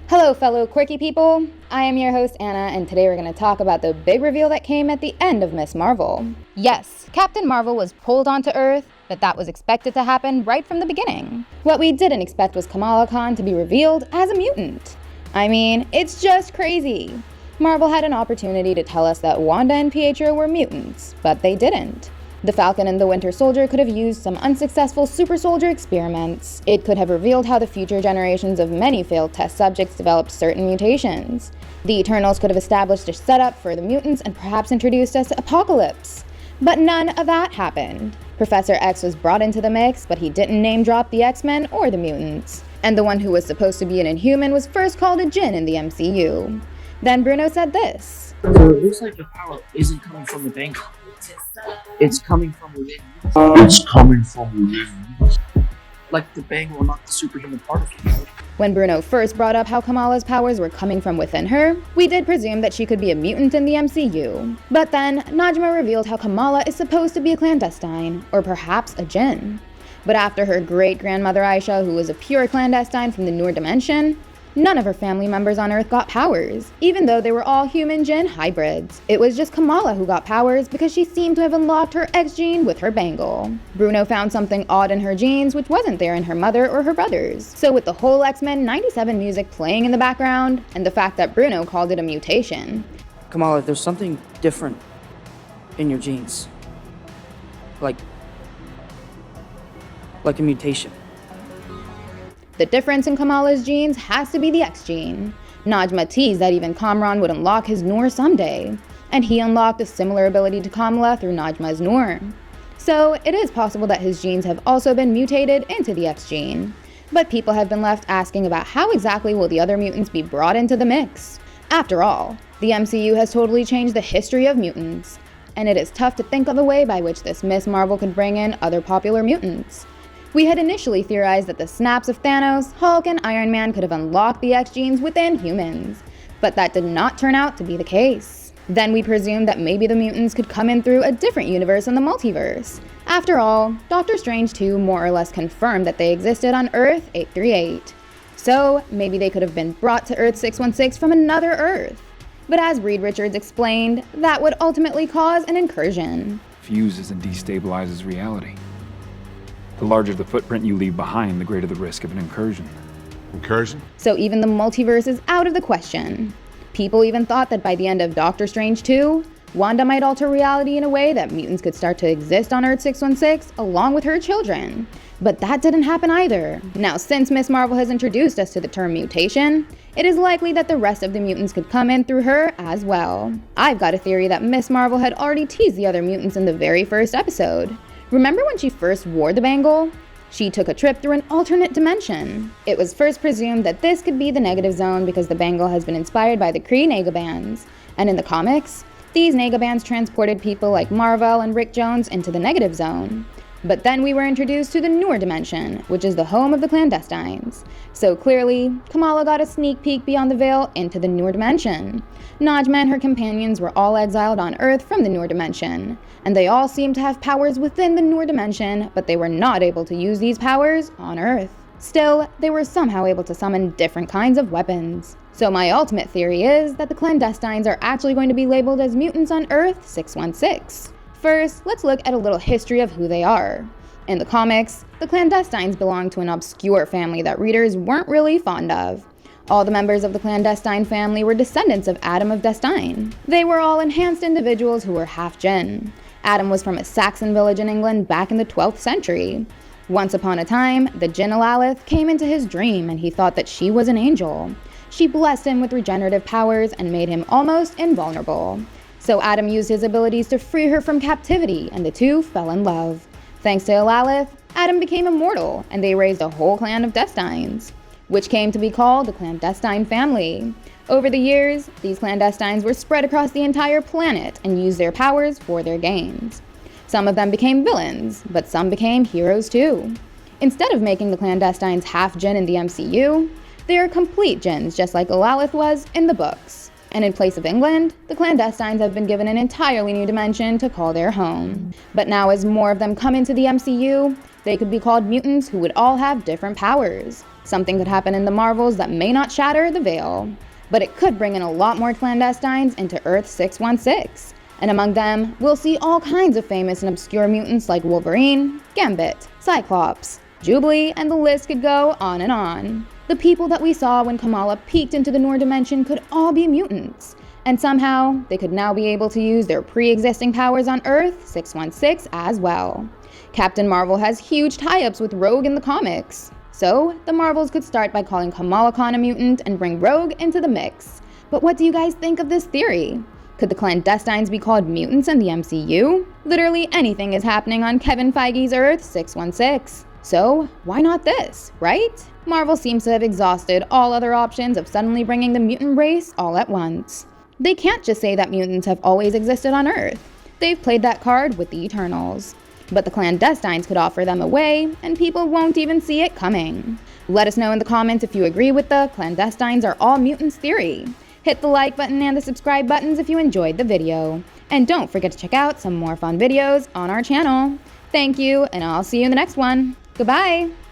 Hello, fellow quirky people. I am your host, Anna, and today we're going to talk about the big reveal that came at the end of Miss Marvel. Yes, Captain Marvel was pulled onto Earth, but that was expected to happen right from the beginning. What we didn't expect was Kamala Khan to be revealed as a mutant. I mean, it's just crazy. Marvel had an opportunity to tell us that Wanda and Pietro were mutants, but they didn't. The Falcon and the Winter Soldier could have used some unsuccessful super soldier experiments. It could have revealed how the future generations of many failed test subjects developed certain mutations. The Eternals could have established a setup for the mutants and perhaps introduced us to Apocalypse. But none of that happened. Professor X was brought into the mix, but he didn't name drop the X-Men or the mutants. And the one who was supposed to be an Inhuman was first called a Djinn in the MCU. Then Bruno said this. So it looks like the power isn't coming from the bank. It's coming from within. Like the bang will knock the superhuman part of you. When Bruno first brought up how Kamala's powers were coming from within her, we did presume that she could be a mutant in the MCU. But then, Najma revealed how Kamala is supposed to be a clandestine, or perhaps a Djinn. But after her great-grandmother Aisha, who was a pure clandestine from the Noor dimension, none of her family members on Earth got powers, even though they were all human-Djinn hybrids. It was just Kamala who got powers because she seemed to have unlocked her X gene with her bangle. Bruno found something odd in her genes which wasn't there in her mother or her brothers. So with the whole X-Men 97 music playing in the background, and the fact that Bruno called it a mutation. Kamala, there's something different in your genes. Like a mutation. The difference in Kamala's genes has to be the X gene. Najma teased that even Kamran would unlock his Noor someday, and he unlocked a similar ability to Kamala through Najma's Noor. So it is possible that his genes have also been mutated into the X gene. But people have been left asking about how exactly will the other mutants be brought into the mix. After all, the MCU has totally changed the history of mutants, and it is tough to think of a way by which this Miss Marvel could bring in other popular mutants. We had initially theorized that the snaps of Thanos, Hulk, and Iron Man could have unlocked the X genes within humans, but that did not turn out to be the case. Then we presumed that maybe the mutants could come in through a different universe in the multiverse. After all, Doctor Strange 2 more or less confirmed that they existed on Earth 838. So maybe they could have been brought to Earth 616 from another Earth. But as Reed Richards explained, that would ultimately cause an incursion. Fuses and destabilizes reality. The larger the footprint you leave behind, the greater the risk of an incursion. Incursion? So even the multiverse is out of the question. People even thought that by the end of Doctor Strange 2, Wanda might alter reality in a way that mutants could start to exist on Earth 616 along with her children. But that didn't happen either. Now, since Miss Marvel has introduced us to the term mutation, it is likely that the rest of the mutants could come in through her as well. I've got a theory that Miss Marvel had already teased the other mutants in the very first episode. Remember when she first wore the bangle? She took a trip through an alternate dimension. It was first presumed that this could be the negative zone because the bangle has been inspired by the Kree Negabands. And in the comics, these Negabands transported people like Marvel and Rick Jones into the negative zone. But then we were introduced to the Noor dimension, which is the home of the Clandestines. So clearly, Kamala got a sneak peek beyond the veil into the Noor dimension. Najma and her companions were all exiled on Earth from the Noor dimension, and they all seemed to have powers within the Noor dimension, but they were not able to use these powers on Earth. Still, they were somehow able to summon different kinds of weapons. So my ultimate theory is that the Clandestines are actually going to be labeled as mutants on Earth 616. First, let's look at a little history of who they are. In the comics, the Clandestines belong to an obscure family that readers weren't really fond of. All the members of the Clandestine family were descendants of Adam of Destine. They were all enhanced individuals who were half Djinn. Adam was from a Saxon village in England back in the 12th century. Once upon a time, the Djinn Alalith came into his dream and he thought that she was an angel. She blessed him with regenerative powers and made him almost invulnerable. So Adam used his abilities to free her from captivity, and the two fell in love. Thanks to Alalith, Adam became immortal, and they raised a whole clan of Destines, which came to be called the Clandestine family. Over the years, these Clandestines were spread across the entire planet and used their powers for their gains. Some of them became villains, but some became heroes too. Instead of making the Clandestines half Djinn in the MCU, they are complete Djinns just like Alalith was in the books. And in place of England, the Clandestines have been given an entirely new dimension to call their home. But now as more of them come into the MCU, they could be called mutants who would all have different powers. Something could happen in the Marvels that may not shatter the veil, but it could bring in a lot more clandestines into Earth 616. And among them, we'll see all kinds of famous and obscure mutants like Wolverine, Gambit, Cyclops, Jubilee, and the list could go on and on. The people that we saw when Kamala peeked into the Noor dimension could all be mutants, and somehow they could now be able to use their pre-existing powers on Earth 616 as well. Captain Marvel has huge tie-ups with Rogue in the comics, so the Marvels could start by calling Kamala Khan a mutant and bring Rogue into the mix. But what do you guys think of this theory? Could the Clandestines be called mutants in the MCU? Literally anything is happening on Kevin Feige's Earth 616. So why not this, right? Marvel seems to have exhausted all other options of suddenly bringing the mutant race all at once. They can't just say that mutants have always existed on Earth. They've played that card with the Eternals. But the Clandestines could offer them away, and people won't even see it coming. Let us know in the comments if you agree with the Clandestines are all mutants theory. Hit the like button and the subscribe buttons if you enjoyed the video. And don't forget to check out some more fun videos on our channel. Thank you, and I'll see you in the next one. Goodbye!